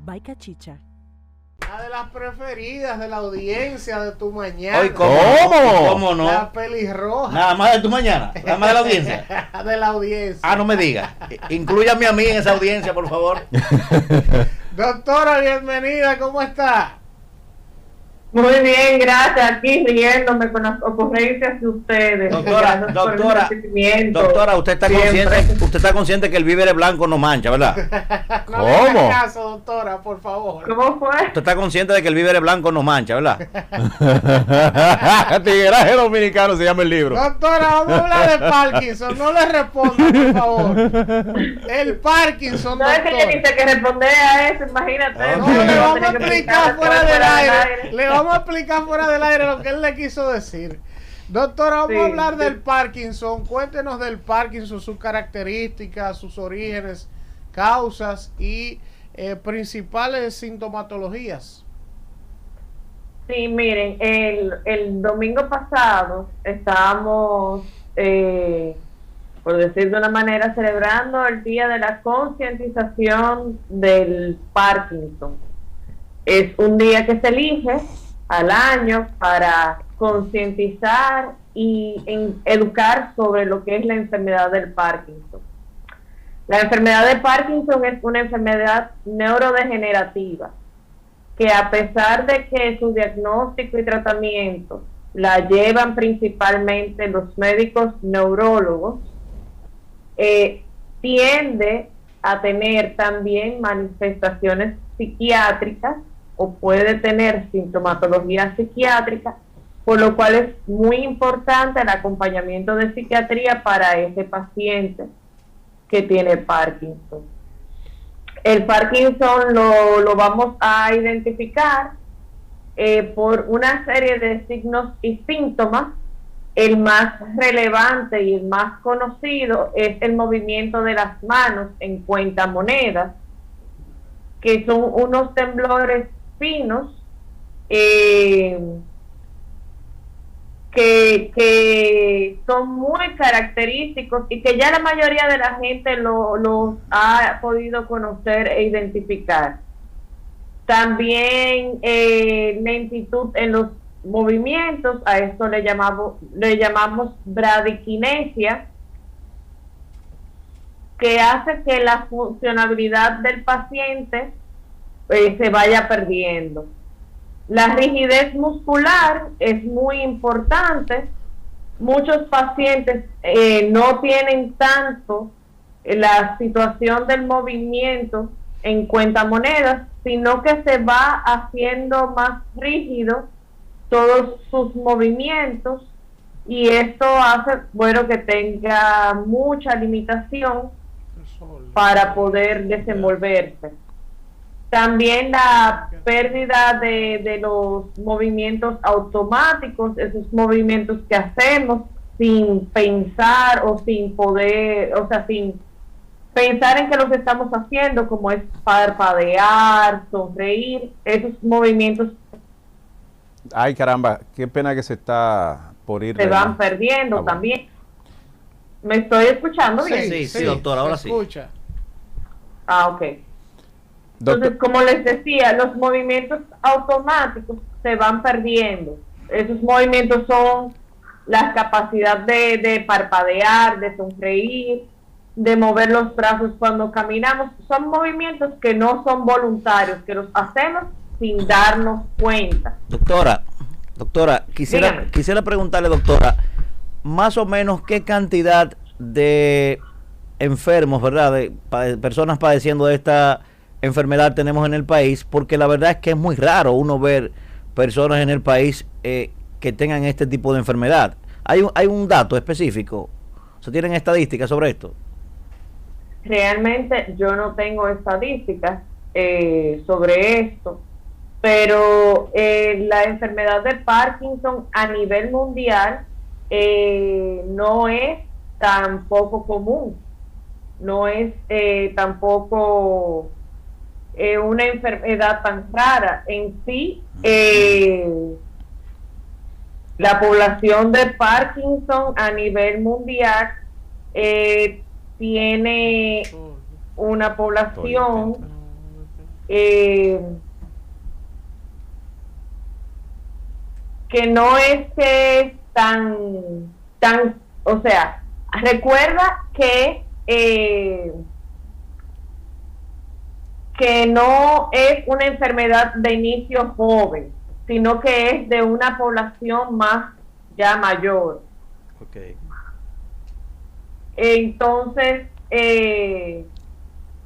by Cachicha. Una de las preferidas de la audiencia de Tu Mañana. Oye, ¿cómo no? La pelirroja. Nada más de Tu Mañana, nada más de la audiencia. De la audiencia. Ah, no me diga. Inclúyame a mí en esa audiencia, por favor. Doctora, bienvenida, ¿cómo está? Muy bien, gracias. Aquí riéndome con las ocurrencias de ustedes. Doctora, usted está consciente que el víver blanco no mancha, ¿verdad? No le haga caso, doctora, por favor. ¿Cómo fue? Usted está consciente de que el víver blanco no mancha, ¿verdad? Tigueraje dominicano se llama el libro. Doctora, vamos a hablar de Parkinson. No le responda, por favor. El Parkinson, no, doctora. Es que yo ni sé que responder a eso, imagínate. No, le vamos a explicar fuera del aire. Le vamos a explicar fuera del aire lo que él le quiso decir. Doctora, vamos a hablar del Parkinson. Cuéntenos del Parkinson, sus características, sus orígenes, causas y principales sintomatologías. Sí, miren, el domingo pasado estábamos, por decir de una manera, celebrando el Día de la Concientización del Parkinson. Es un día que se elige al año para concientizar y educar sobre lo que es la enfermedad del Parkinson. La enfermedad de Parkinson es una enfermedad neurodegenerativa que, a pesar de que su diagnóstico y tratamiento la llevan principalmente los médicos neurólogos, tiende a tener también manifestaciones psiquiátricas o puede tener sintomatología psiquiátrica, por lo cual es muy importante el acompañamiento de psiquiatría para ese paciente que tiene Parkinson. El Parkinson lo vamos a identificar por una serie de signos y síntomas. El más relevante y el más conocido es el movimiento de las manos en cuentamonedas, que son unos temblores finos que son muy característicos y que ya la mayoría de la gente los ha podido conocer e identificar. También lentitud en los movimientos, a esto le llamamos bradiquinesia, que hace que la funcionalidad del paciente se vaya perdiendo. La rigidez muscular es muy importante. Muchos pacientes no tienen tanto la situación del movimiento en cuentamonedas, sino que se va haciendo más rígido todos sus movimientos y esto hace, bueno, que tenga mucha limitación para poder desenvolverse. También la pérdida de los movimientos automáticos, esos movimientos que hacemos sin pensar o sin poder, o sea, sin pensar en que los estamos haciendo, como es parpadear, sonreír, esos movimientos. Ay, caramba, qué pena que se está por ir. Se van perdiendo también. ¿Me estoy escuchando bien? Sí, doctora, ahora sí. Escucha. Ah, ok. Entonces, como les decía, los movimientos automáticos se van perdiendo. Esos movimientos son la capacidad de parpadear, de sonreír, de mover los brazos cuando caminamos. Son movimientos que no son voluntarios, que los hacemos sin darnos cuenta. Doctora, quisiera preguntarle, doctora, más o menos qué cantidad de enfermos, ¿verdad?, de personas padeciendo de esta enfermedad tenemos en el país, porque la verdad es que es muy raro uno ver personas en el país que tengan este tipo de enfermedad. ¿Hay un dato específico? ¿Se tienen estadísticas sobre esto? Realmente yo no tengo estadísticas sobre esto, pero la enfermedad de Parkinson a nivel mundial no es tan poco común, no es tampoco una enfermedad tan rara. En sí, la población de Parkinson a nivel mundial tiene una población que no es que es tan, o sea, recuerda que no es una enfermedad de inicio joven, sino que es de una población más ya mayor. Okay. Entonces,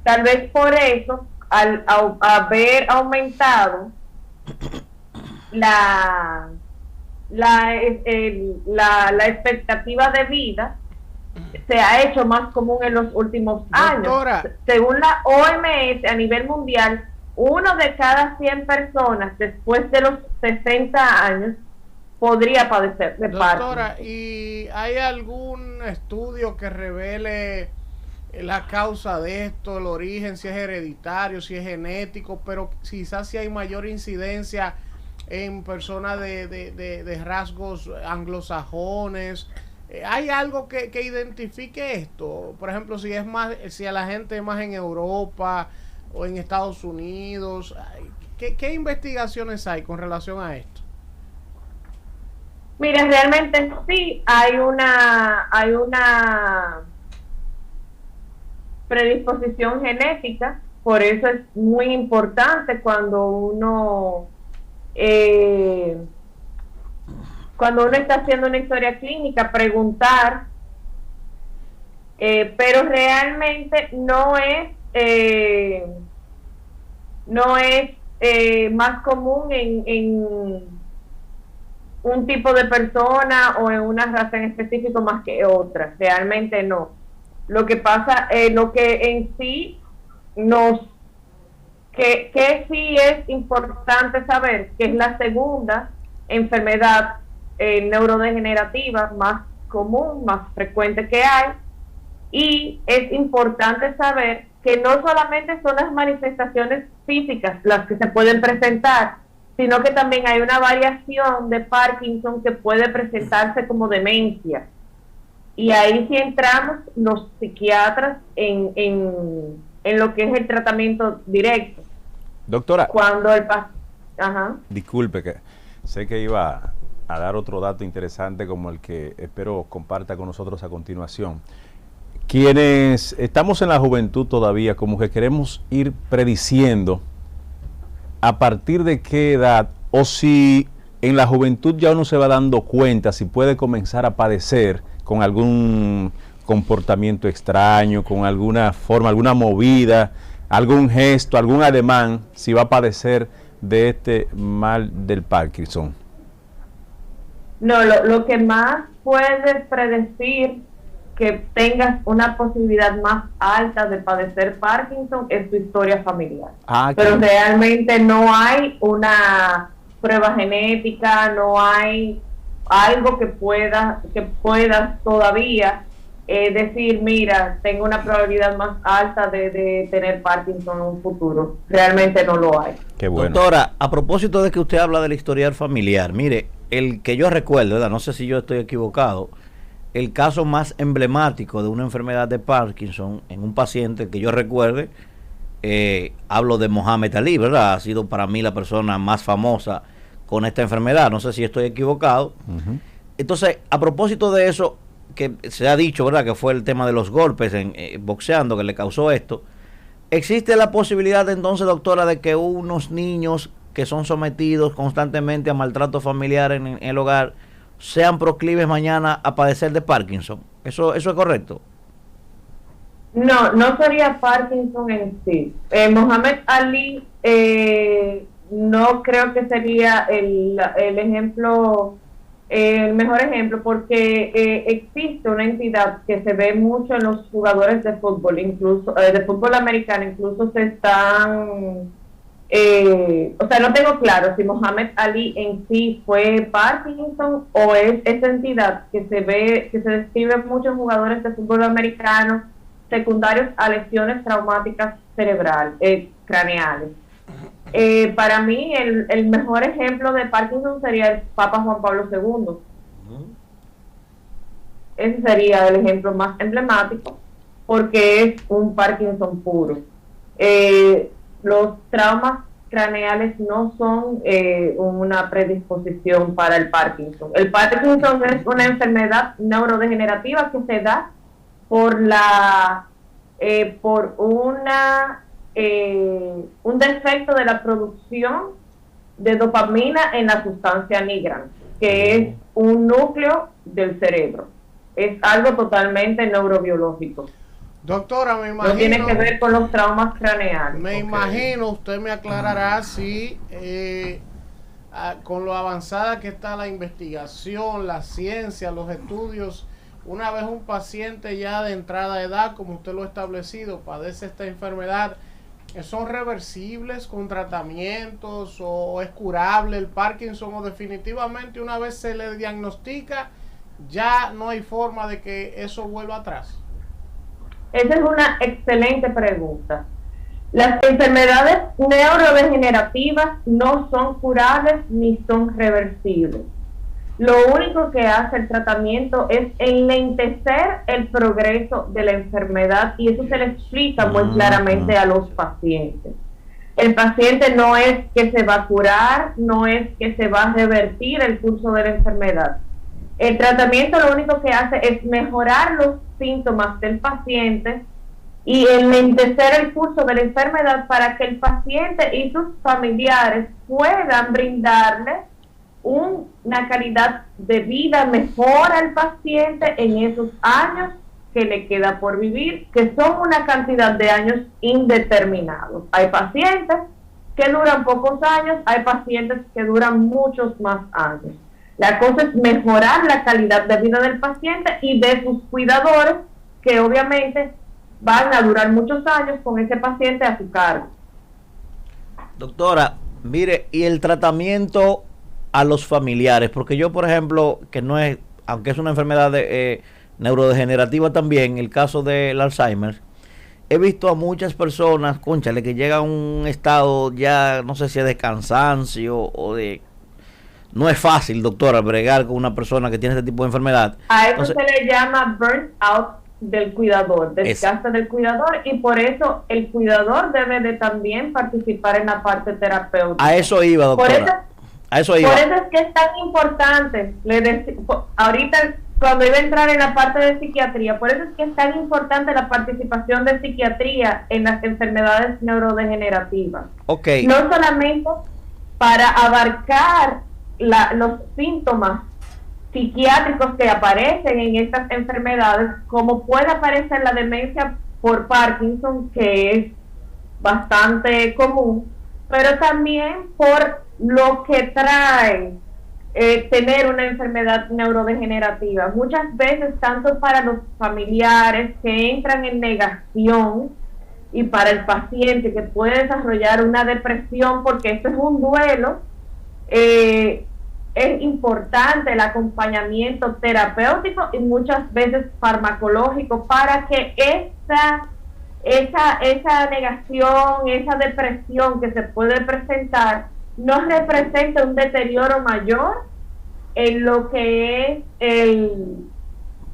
tal vez por eso, al haber aumentado la expectativa de vida, se ha hecho más común en los últimos Doctora. años. Según la OMS, a nivel mundial, 1 de cada 100 personas después de los 60 años podría padecer de Parkinson. Doctora, ¿y hay algún estudio que revele la causa de esto, el origen, si es hereditario, si es genético, pero quizás si hay mayor incidencia en personas de rasgos anglosajones? ¿Hay algo que identifique esto? Por ejemplo, si es más, si a la gente es más en Europa o en Estados Unidos, ¿qué investigaciones hay con relación a esto? Mira, realmente sí hay una predisposición genética, por eso es muy importante cuando uno está haciendo una historia clínica preguntar, pero realmente no es más común en un tipo de persona o en una raza en específico más que otra, realmente no. Lo que pasa, lo que en sí que sí es importante saber que es la segunda enfermedad neurodegenerativa más común, más frecuente que hay, y es importante saber que no solamente son las manifestaciones físicas las que se pueden presentar, sino que también hay una variación de Parkinson que puede presentarse como demencia. Y ahí sí entramos los psiquiatras en lo que es el tratamiento directo. Doctora, Cuando disculpe que sé que iba a dar otro dato interesante como el que espero comparta con nosotros a continuación. Quienes estamos en la juventud todavía, como que queremos ir prediciendo a partir de qué edad, o si en la juventud ya uno se va dando cuenta si puede comenzar a padecer con algún comportamiento extraño, con alguna forma, alguna movida, algún gesto, algún ademán, si va a padecer de este mal del Parkinson. No, lo que más puede predecir que tengas una posibilidad más alta de padecer Parkinson es tu historia familiar. Pero realmente no hay una prueba genética, no hay algo que puedas todavía decir, mira, tengo una probabilidad más alta de tener Parkinson en un futuro. Realmente no lo hay. Qué bueno. Doctora, a propósito de que usted habla del historial familiar, mire, el que yo recuerdo, ¿verdad? No sé si yo estoy equivocado, el caso más emblemático de una enfermedad de Parkinson en un paciente que yo recuerde, hablo de Mohamed Ali, ¿verdad? Ha sido para mí la persona más famosa con esta enfermedad, no sé si estoy equivocado. Entonces, a propósito de eso, que se ha dicho, ¿verdad?, que fue el tema de los golpes en boxeando que le causó esto, ¿existe la posibilidad entonces, doctora, de que unos niños que son sometidos constantemente a maltrato familiar en el hogar sean proclives mañana a padecer de Parkinson? ¿Eso es correcto? No sería Parkinson en sí. Mohamed Ali no creo que sería el ejemplo, el mejor ejemplo, porque existe una entidad que se ve mucho en los jugadores de fútbol, incluso de fútbol americano, incluso se están... o sea, no tengo claro si Mohamed Ali en sí fue Parkinson o es esa entidad que se describe en muchos jugadores de fútbol americano secundarios a lesiones traumáticas craneales. Para mí el mejor ejemplo de Parkinson sería el Papa Juan Pablo II. Ese sería el ejemplo más emblemático porque es un Parkinson puro. los traumas craneales no son una predisposición para el Parkinson. El Parkinson es una enfermedad neurodegenerativa que se da por un defecto de la producción de dopamina en la sustancia nigrans, que es un núcleo del cerebro. Es algo totalmente neurobiológico. Doctora, me imagino... No tiene que ver con los traumas craneales. Me imagino, usted me aclarará si con lo avanzada que está la investigación, la ciencia, los estudios, una vez un paciente ya de entrada edad, como usted lo ha establecido, padece esta enfermedad, ¿son reversibles con tratamientos o es curable el Parkinson, o definitivamente una vez se le diagnostica ya no hay forma de que eso vuelva atrás? Esa es una excelente pregunta. Las enfermedades neurodegenerativas no son curables ni son reversibles. Lo único que hace el tratamiento es enlentecer el progreso de la enfermedad, y eso se le explica muy claramente a los pacientes. El paciente no es que se va a curar, no es que se va a revertir el curso de la enfermedad. El tratamiento lo único que hace es mejorar los síntomas del paciente y enlentecer el curso de la enfermedad para que el paciente y sus familiares puedan brindarle una calidad de vida mejor al paciente en esos años que le queda por vivir, que son una cantidad de años indeterminados. Hay pacientes que duran pocos años, hay pacientes que duran muchos más años. La cosa es mejorar la calidad de vida del paciente y de sus cuidadores, que obviamente van a durar muchos años con ese paciente a su cargo. Doctora, mire, y el tratamiento a los familiares, porque yo, por ejemplo, que no es, aunque es una enfermedad neurodegenerativa también, el caso del Alzheimer, he visto a muchas personas, cónchale, que llegan a un estado ya, no sé si es de cansancio o de... No es fácil, doctora, bregar con una persona que tiene este tipo de enfermedad. A eso entonces, se le llama burnout del cuidador, desgaste del cuidador, y por eso el cuidador debe de también participar en la parte terapéutica. A eso iba, doctora. A eso iba. Por eso es que es tan importante, ahorita cuando iba a entrar en la parte de psiquiatría, por eso es que es tan importante la participación de psiquiatría en las enfermedades neurodegenerativas. Okay. No solamente para abarcar los síntomas psiquiátricos que aparecen en estas enfermedades, como puede aparecer la demencia por Parkinson, que es bastante común, pero también por lo que trae tener una enfermedad neurodegenerativa. Muchas veces, tanto para los familiares que entran en negación y para el paciente que puede desarrollar una depresión, porque esto es un duelo, es importante el acompañamiento terapéutico y muchas veces farmacológico para que esa negación, esa depresión que se puede presentar no represente un deterioro mayor en lo que es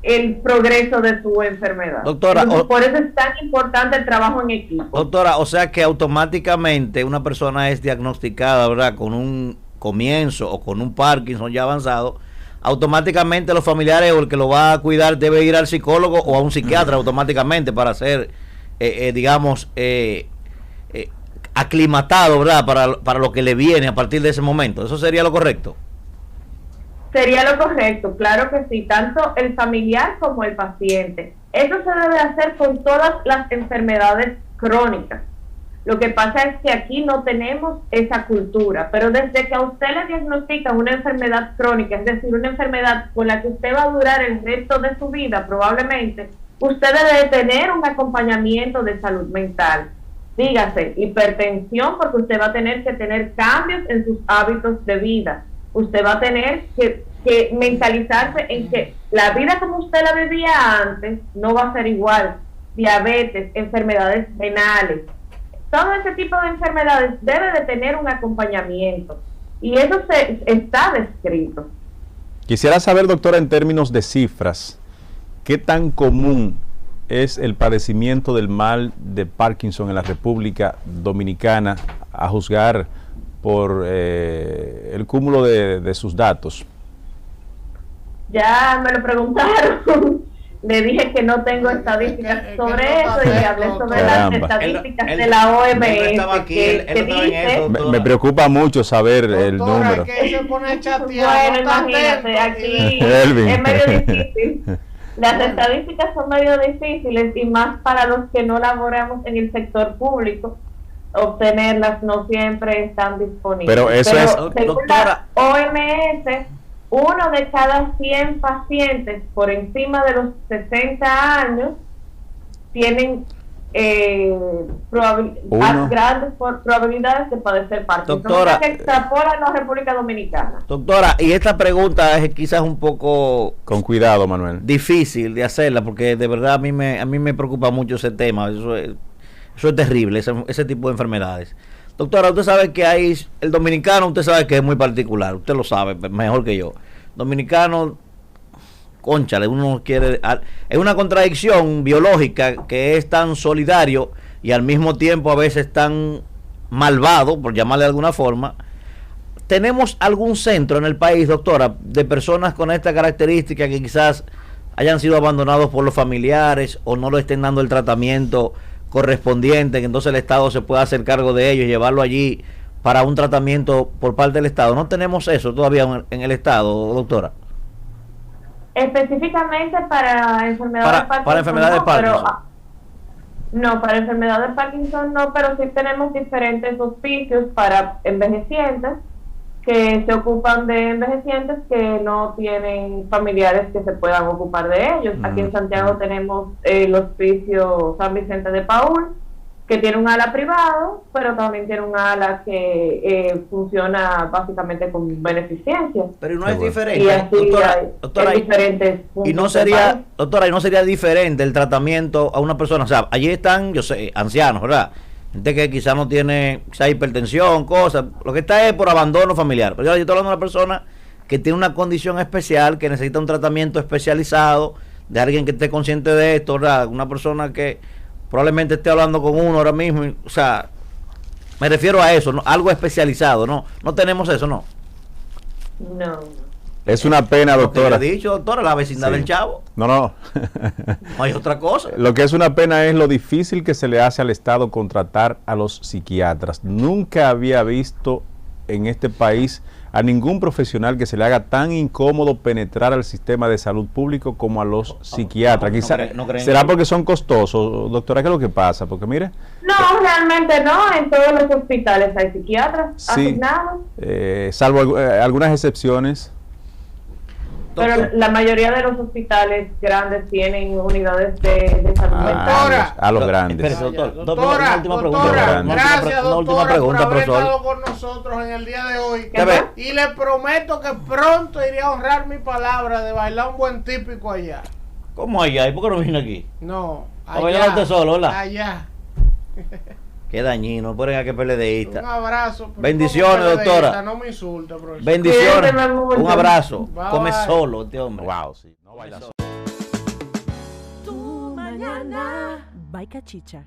el progreso de su enfermedad. Doctora, entonces, por eso es tan importante el trabajo en equipo. Doctora, o sea que automáticamente una persona es diagnosticada, ¿verdad?, con un comienzo o con un Parkinson ya avanzado, automáticamente los familiares o el que lo va a cuidar debe ir al psicólogo o a un psiquiatra automáticamente para ser, digamos, aclimatado, ¿verdad?, para lo que le viene a partir de ese momento. ¿Eso sería lo correcto? Sería lo correcto, claro que sí, tanto el familiar como el paciente. Eso se debe hacer con todas las enfermedades crónicas. Lo que pasa es que aquí no tenemos esa cultura, pero desde que a usted le diagnostican una enfermedad crónica, es decir, una enfermedad con la que usted va a durar el resto de su vida probablemente, usted debe de tener un acompañamiento de salud mental. Dígase, hipertensión, porque usted va a tener que tener cambios en sus hábitos de vida. Usted va a tener que mentalizarse en que la vida como usted la vivía antes no va a ser igual. Diabetes, enfermedades renales, todo ese tipo de enfermedades debe de tener un acompañamiento. Y eso está descrito. Quisiera saber, doctora, en términos de cifras, ¿qué tan común es el padecimiento del mal de Parkinson en la República Dominicana, a juzgar por el cúmulo de sus datos? Ya me lo preguntaron. Le dije que no tengo estadísticas sobre eso y le hablé sobre las estadísticas de la OMS que dice... Me preocupa mucho saber el número. Bueno, imagínate, aquí es medio difícil. Las estadísticas son medio difíciles y más para los que no laboramos en el sector público. Obtenerlas no siempre están disponibles. Pero eso es, según la OMS, 1 de cada 100 pacientes por encima de los 60 años tienen grandes probabilidades de padecer Parkinson. Doctora, que extrapola en la República Dominicana. Doctora, y esta pregunta es quizás un poco... Con cuidado, Manuel. Difícil de hacerla, porque de verdad a mí me preocupa mucho ese tema. Eso es terrible, ese tipo de enfermedades. Doctora, usted sabe que hay, el dominicano, usted sabe que es muy particular, usted lo sabe mejor que yo. Dominicano, cónchale, uno quiere, es una contradicción biológica que es tan solidario y al mismo tiempo a veces tan malvado, por llamarle de alguna forma. ¿Tenemos algún centro en el país, doctora, de personas con esta característica que quizás hayan sido abandonados por los familiares o no le estén dando el tratamiento correspondiente, que entonces el Estado se pueda hacer cargo de ellos y llevarlo allí para un tratamiento por parte del Estado? ¿No tenemos eso todavía en el Estado, doctora? Específicamente para enfermedad de Parkinson. Para enfermedad de Parkinson. No, para enfermedad de Parkinson no, pero sí tenemos diferentes hospicios para envejecientes que se ocupan de envejecientes que no tienen familiares que se puedan ocupar de ellos. Aquí en Santiago tenemos el hospicio San Vicente de Paúl, que tiene un ala privado, pero también tiene un ala que funciona básicamente con beneficencia. Pero no es diferente, y así doctora, hay diferentes puntos. Y no sería diferente el tratamiento a una persona. O sea, allí están, yo sé, ancianos, ¿verdad? Gente que quizás no tiene, quizás hipertensión, cosas. Lo que está es por abandono familiar. Pero yo estoy hablando de una persona que tiene una condición especial, que necesita un tratamiento especializado, de alguien que esté consciente de esto, ¿verdad? Una persona que probablemente esté hablando con uno ahora mismo. O sea, me refiero a eso, ¿no? Algo especializado, ¿no? No tenemos eso, ¿no? No. Es una pena, doctora. Lo que he dicho, doctora, la vecindad del Chavo. No. No hay otra cosa. Lo que es una pena es lo difícil que se le hace al Estado contratar a los psiquiatras. Nunca había visto en este país a ningún profesional que se le haga tan incómodo penetrar al sistema de salud público como a los psiquiatras. ¿Será porque son costosos, doctora? ¿Qué es lo que pasa? Porque mire... No, realmente no. En todos los hospitales hay psiquiatras asignados. Salvo algunas excepciones. Pero la mayoría de los hospitales grandes tienen unidades de salud mental. A los grandes. Doctora, gracias, doctora, por haber estado con nosotros en el día de hoy. Y le prometo que pronto iré a honrar mi palabra de bailar un buen típico allá. ¿Cómo allá? ¿Y por qué no vine aquí? No, allá. ¿A bailar usted solo, verdad? Allá. Qué dañino, ponen a que peledeísta. Un abrazo. Bendiciones, doctora. No me insulte, profesor. Bendiciones. Un abrazo. Bye, Come bye. solo este hombre. Wow, sí. No baila solo. Tu mañana. By Cachicha.